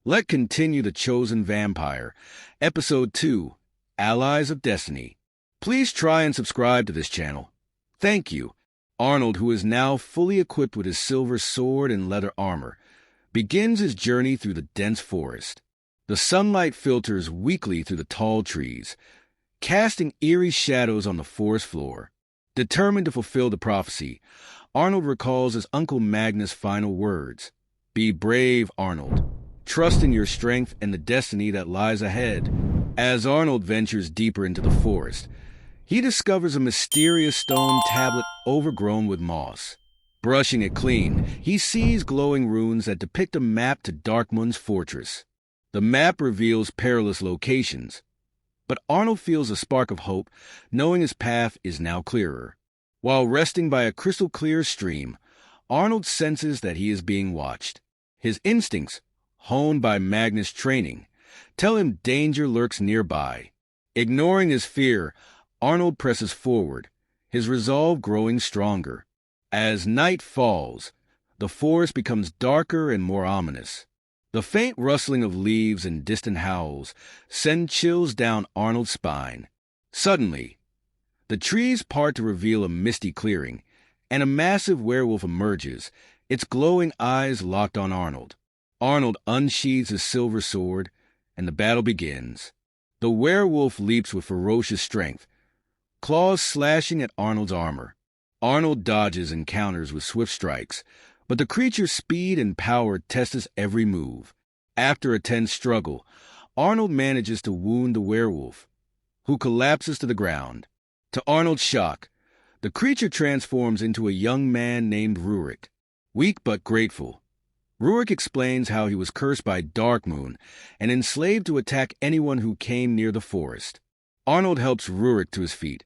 Let continue The Chosen Vampire, Episode 2, Allies of Destiny. Please try and subscribe to this channel. Thank you. Arnold, who is now fully equipped with his silver sword and leather armor, begins his journey through the dense forest. The sunlight filters weakly through the tall trees, casting eerie shadows on the forest floor. Determined to fulfill the prophecy, Arnold recalls his Uncle Magnus' final words. Be brave, Arnold. Trust in your strength and the destiny that lies ahead. As Arnold ventures deeper into the forest, he discovers a mysterious stone tablet overgrown with moss. Brushing it clean, he sees glowing runes that depict a map to Darkmoon's fortress. The map reveals perilous locations, but Arnold feels a spark of hope, knowing his path is now clearer. While resting by a crystal-clear stream, Arnold senses that he is being watched. His instincts, honed by Magnus' training, tell him danger lurks nearby. Ignoring his fear, Arnold presses forward, his resolve growing stronger. As night falls, the forest becomes darker and more ominous. The faint rustling of leaves and distant howls send chills down Arnold's spine. Suddenly, the trees part to reveal a misty clearing, and a massive werewolf emerges, its glowing eyes locked on Arnold. Arnold unsheathes his silver sword, and the battle begins. The werewolf leaps with ferocious strength, claws slashing at Arnold's armor. Arnold dodges and counters with swift strikes, but the creature's speed and power test his every move. After a tense struggle, Arnold manages to wound the werewolf, who collapses to the ground. To Arnold's shock, the creature transforms into a young man named Rurik. Weak but grateful, Rurik explains how he was cursed by Darkmoon and enslaved to attack anyone who came near the forest. Arnold helps Rurik to his feet,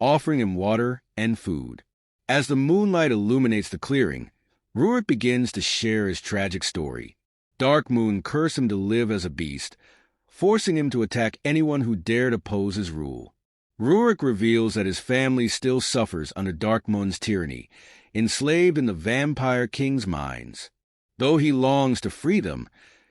offering him water and food. As the moonlight illuminates the clearing, Rurik begins to share his tragic story. Darkmoon cursed him to live as a beast, forcing him to attack anyone who dared oppose his rule. Rurik reveals that his family still suffers under Darkmoon's tyranny, enslaved in the Vampire King's mines. Though he longs to free them,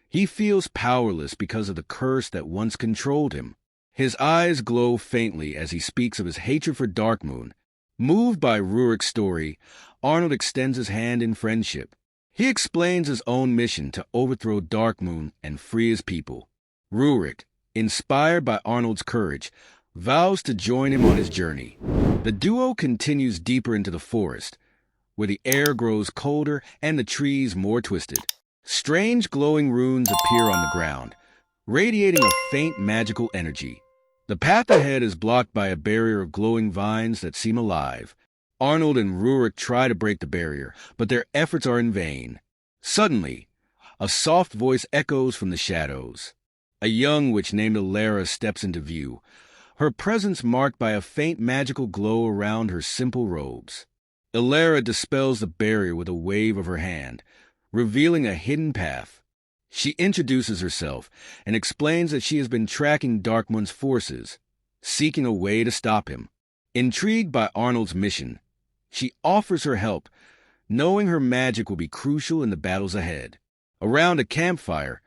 he feels powerless because of the curse that once controlled him. His eyes glow faintly as he speaks of his hatred for Darkmoon. Moved by Rurik's story, Arnold extends his hand in friendship. He explains his own mission to overthrow Darkmoon and free his people. Rurik, inspired by Arnold's courage, vows to join him on his journey. The duo continues deeper into the forest, where the air grows colder and the trees more twisted. Strange glowing runes appear on the ground, radiating a faint magical energy. The path ahead is blocked by a barrier of glowing vines that seem alive. Arnold and Rurik try to break the barrier, but their efforts are in vain. Suddenly, a soft voice echoes from the shadows. A young witch named Elara steps into view, her presence marked by a faint magical glow around her simple robes. Elara dispels the barrier with a wave of her hand, revealing a hidden path. She introduces herself and explains that she has been tracking Darkmoon's forces, seeking a way to stop him. Intrigued by Arnold's mission, she offers her help, knowing her magic will be crucial in the battles ahead. Around a campfire,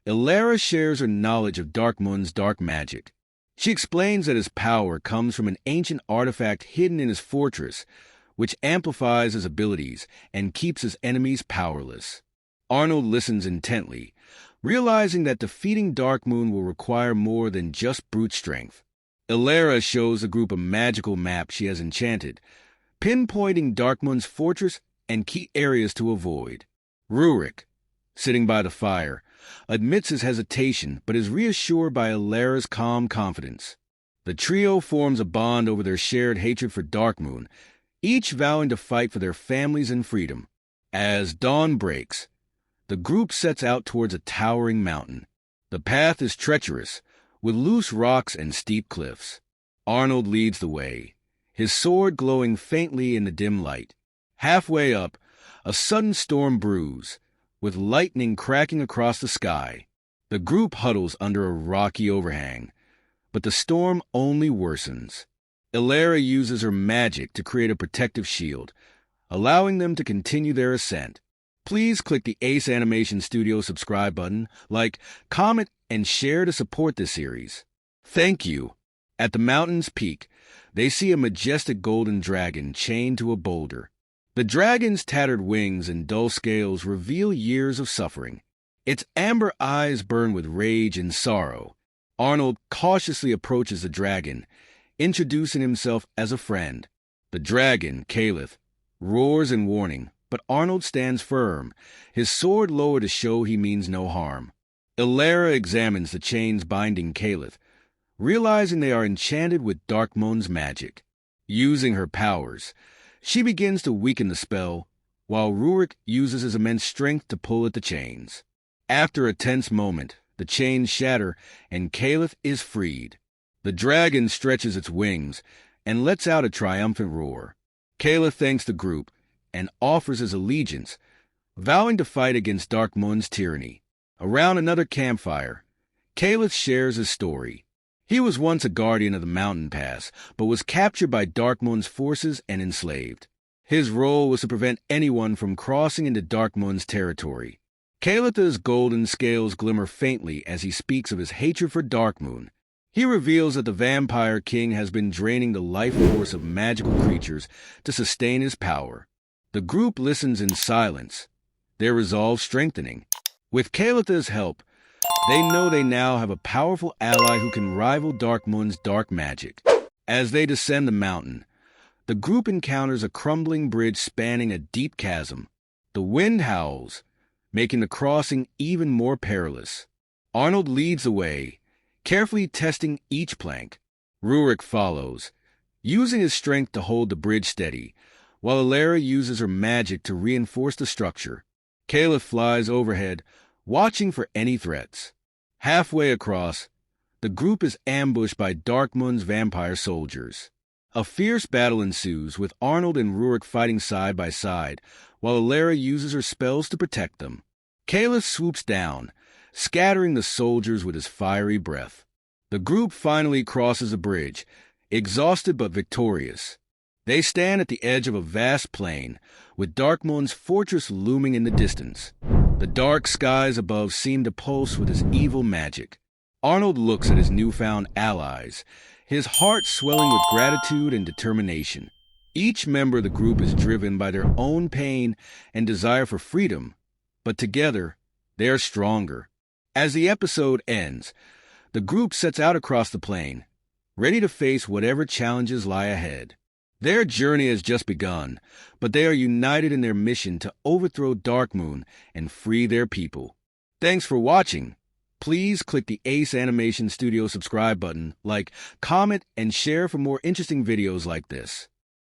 Elara shares her knowledge of Darkmoon's dark magic. She explains that his power comes from an ancient artifact hidden in his fortress, which amplifies his abilities and keeps his enemies powerless. Arnold listens intently, realizing that defeating Darkmoon will require more than just brute strength. Elara shows the group a magical map she has enchanted, pinpointing Darkmoon's fortress and key areas to avoid. Rurik, sitting by the fire, admits his hesitation but is reassured by Elara's calm confidence. The trio forms a bond over their shared hatred for Darkmoon, each vowing to fight for their families and freedom. As dawn breaks, the group sets out towards a towering mountain. The path is treacherous, with loose rocks and steep cliffs. Arnold leads the way, his sword glowing faintly in the dim light. Halfway up, a sudden storm brews, with lightning cracking across the sky. The group huddles under a rocky overhang, but the storm only worsens. Elara uses her magic to create a protective shield, allowing them to continue their ascent. Please click the Ace Animation Studio subscribe button, like, comment, and share to support this series. Thank you. At the mountain's peak, they see a majestic golden dragon chained to a boulder. The dragon's tattered wings and dull scales reveal years of suffering. Its amber eyes burn with rage and sorrow. Arnold cautiously approaches the dragon, introducing himself as a friend. The dragon, Kaelith, roars in warning, but Arnold stands firm, his sword lowered to show he means no harm. Elara examines the chains binding Kaelith, realizing they are enchanted with Darkmoon's magic. Using her powers, she begins to weaken the spell, while Rurik uses his immense strength to pull at the chains. After a tense moment, the chains shatter and Kaelith is freed. The dragon stretches its wings and lets out a triumphant roar. Kaelith thanks the group and offers his allegiance, vowing to fight against Darkmoon's tyranny. Around another campfire, Kaelith shares his story. He was once a guardian of the mountain pass, but was captured by Darkmoon's forces and enslaved. His role was to prevent anyone from crossing into Darkmoon's territory. Kaelith's golden scales glimmer faintly as he speaks of his hatred for Darkmoon. He reveals that the Vampire King has been draining the life force of magical creatures to sustain his power. The group listens in silence, their resolve strengthening. With Kaelith's help, they know they now have a powerful ally who can rival Darkmoon's dark magic. As they descend the mountain, the group encounters a crumbling bridge spanning a deep chasm. The wind howls, making the crossing even more perilous. Arnold leads the way, carefully testing each plank. Rurik follows, using his strength to hold the bridge steady, while Elara uses her magic to reinforce the structure. Kaelith flies overhead, watching for any threats. Halfway across, the group is ambushed by Darkmoon's vampire soldiers. A fierce battle ensues, with Arnold and Rurik fighting side by side, while Elara uses her spells to protect them. Kaelith swoops down, scattering the soldiers with his fiery breath. The group finally crosses a bridge, exhausted but victorious. They stand at the edge of a vast plain, with Darkmoon's fortress looming in the distance. The dark skies above seem to pulse with his evil magic. Arnold looks at his newfound allies, his heart swelling with gratitude and determination. Each member of the group is driven by their own pain and desire for freedom, but together they are stronger. As the episode ends, the group sets out across the plain, ready to face whatever challenges lie ahead. Their journey has just begun, but they are united in their mission to overthrow Darkmoon and free their people. Thanks for watching. Please click the Ace Animation Studio subscribe button, like, comment, and share for more interesting videos like this.